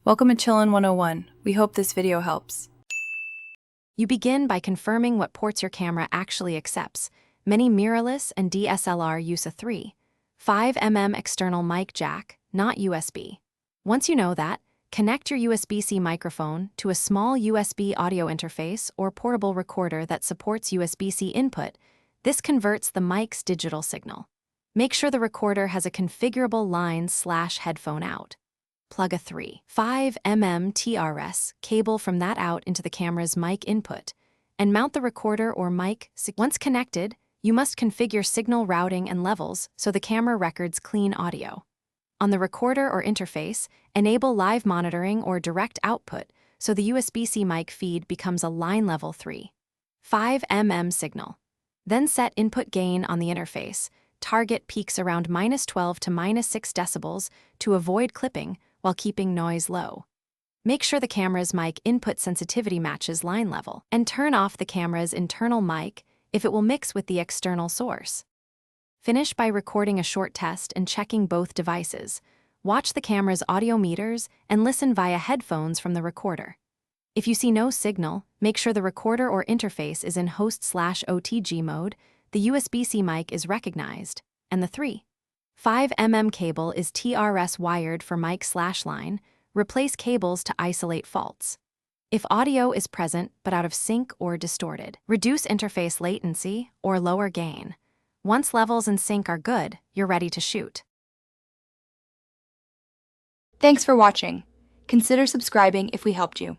Welcome to Chillin' 101. We hope this video helps. You begin by confirming what ports your camera actually accepts. Many mirrorless and DSLR use a 3.5mm external mic jack, not USB. Once you know that, connect your USB-C microphone to a small USB audio interface or portable recorder that supports USB-C input. This converts the mic's digital signal. Make sure the recorder has a configurable line/headphone out. Plug a 3.5mm TRS cable from that out into the camera's mic input, and mount the recorder or mic. Once connected, you must configure signal routing and levels so the camera records clean audio. On the recorder or interface, enable live monitoring or direct output so the USB-C mic feed becomes a line level 3.5mm signal. Then set input gain on the interface. Target peaks around -12 to -6 decibels to avoid clipping while keeping noise low. Make sure the camera's mic input sensitivity matches line level, and turn off the camera's internal mic if it will mix with the external source. Finish by recording a short test and checking both devices. Watch the camera's audio meters and listen via headphones from the recorder. If you see no signal, make sure the recorder or interface is in host/OTG mode, the USB-C mic is recognized, and the 3.5mm cable is TRS wired for mic/line. Replace cables to isolate faults. If audio is present but out of sync or distorted, reduce interface latency or lower gain. Once levels and sync are good, you're ready to shoot. Thanks for watching. Consider subscribing if we helped you.